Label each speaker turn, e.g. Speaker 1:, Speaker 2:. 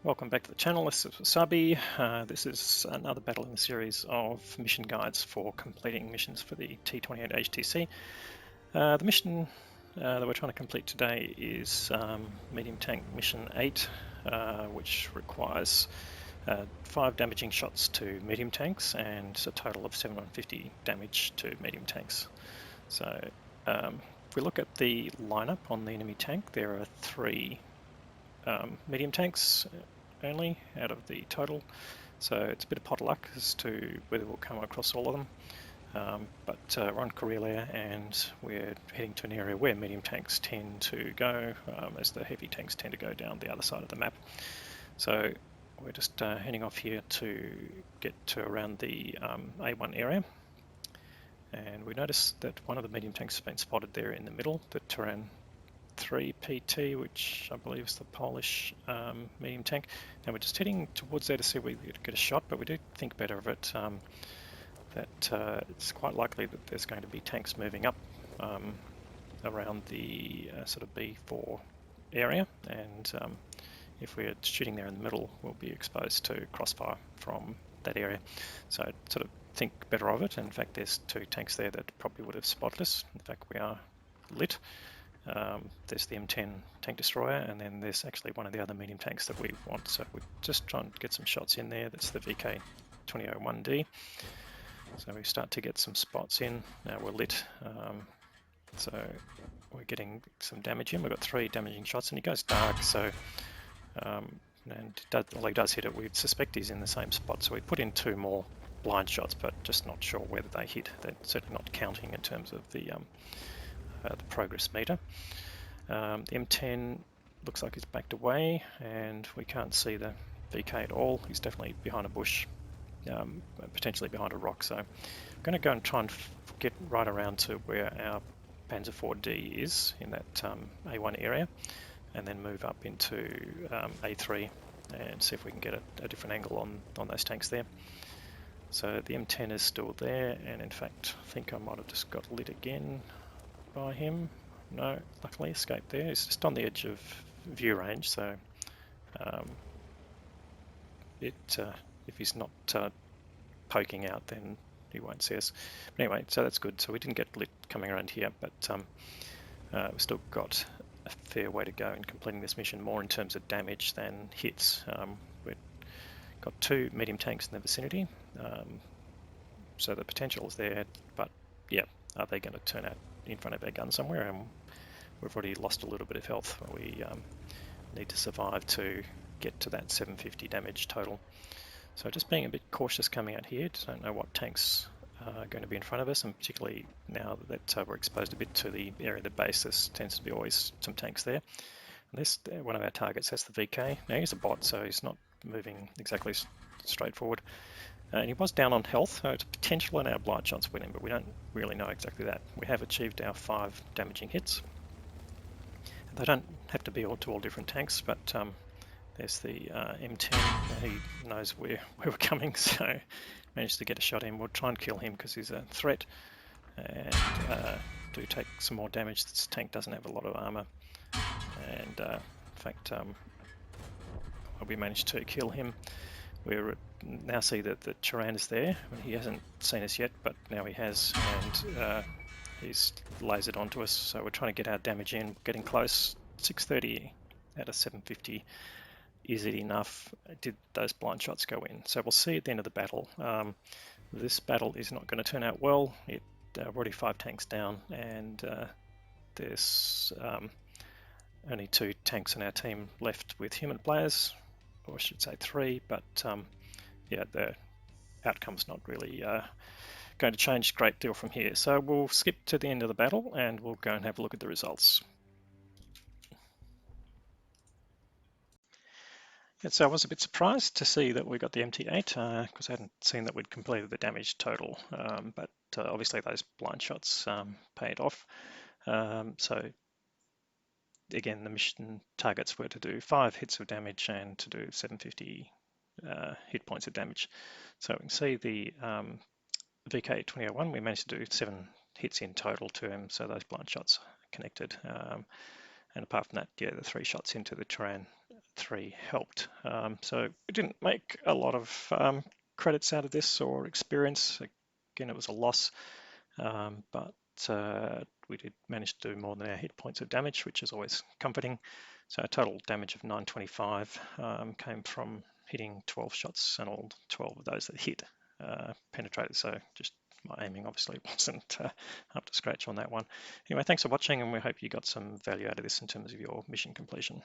Speaker 1: Welcome back to the channel. This is Wasabi. This is another battle in the series of mission guides for completing missions for the T-28 HTC. The mission that we're trying to complete today is medium tank mission 8, which requires 5 damaging shots to medium tanks and a total of 750 damage to medium tanks. So if we look at the lineup on the enemy tank, there are 3 medium tanks only out of the total, so it's a bit of pot luck as to whether we'll come across all of them, but we're on Karelia and we're heading to an area where medium tanks tend to go, as the heavy tanks tend to go down the other side of the map. So we're just heading off here to get to around the A1 area, and we notice that one of the medium tanks has been spotted there in the middle, the Terran 3 PT, which I believe is the Polish medium tank. Now we're just heading towards there to see if we get a shot, but we do think better of it, that it's quite likely that there's going to be tanks moving up around the sort of B4 area, and if we're shooting there in the middle, we'll be exposed to crossfire from that area. So sort of think better of it. In fact, there's 2 tanks there that probably would have spotted us. In fact, we are lit. There's the M10 tank destroyer, and then there's actually one of the other medium tanks that we want, so we're just trying to get some shots in there. That's the VK-2001D. So we start to get some spots in. Now we're lit, so we're getting some damage in. We've got 3 damaging shots, and he goes dark, so all he does hit it, we suspect he's in the same spot, so we put in 2 more blind shots, but just not sure whether they hit. They're certainly not counting in terms of the progress meter. The M10 looks like he's backed away, and we can't see the VK at all. He's definitely behind a bush, potentially behind a rock. So I'm going to go and try and get right around to where our Panzer IV-D is in that A1 area, and then move up into A3 and see if we can get a different angle on those tanks there. So the M10 is still there, and in fact I think I might have just got lit again by him. No, luckily escaped there. He's just on the edge of view range, so if he's not poking out, then he won't see us. But anyway, so that's good. So we didn't get lit coming around here, but we've still got a fair way to go in completing this mission, more in terms of damage than hits. We've got 2 medium tanks in the vicinity, so the potential is there, but yeah, are they going to turn out in front of our gun somewhere? And we've already lost a little bit of health. We need to survive to get to that 750 damage total. So just being a bit cautious coming out here. Don't know what tanks are going to be in front of us, and particularly now that we're exposed a bit to the area of the base, there tends to be always some tanks there. And this, one of our targets, that's the VK. Now he's a bot, so he's not moving exactly straightforward. And he was down on health, so it's potential in our blind shots with him, but we don't really know exactly that. We have achieved our 5 damaging hits. They don't have to be to all different tanks, but there's the M10. He knows where we're coming, so managed to get a shot in. We'll try and kill him because he's a threat, and do take some more damage. This tank doesn't have a lot of armor, and in fact we managed to kill him. We now see that the Terran is there. He hasn't seen us yet, but now he has, and he's lasered onto us. So we're trying to get our damage in, getting close. 630 out of 750. Is it enough? Did those blind shots go in? So we'll see at the end of the battle. This battle is not going to turn out well. We're already 5 tanks down, and there's only 2 tanks in our team left with human players, or I should say 3, but yeah, the outcome's not really going to change a great deal from here. So we'll skip to the end of the battle and we'll go and have a look at the results. And so I was a bit surprised to see that we got the MT-8 because I hadn't seen that we'd completed the damage total, but obviously those blind shots paid off. So again, the mission targets were to do 5 hits of damage and to do 750 hit points of damage. So we can see the VK-2001, we managed to do 7 hits in total to him, so those blind shots connected. And apart from that, yeah, the 3 shots into the Terran MT-8.2 helped. So we didn't make a lot of credits out of this or experience. Again, it was a loss, but we did manage to do more than our hit points of damage, which is always comforting. So a total damage of 925 came from hitting 12 shots, and all 12 of those that hit penetrated. So just my aiming obviously wasn't up to scratch on that one. Anyway, thanks for watching, and we hope you got some value out of this in terms of your mission completion.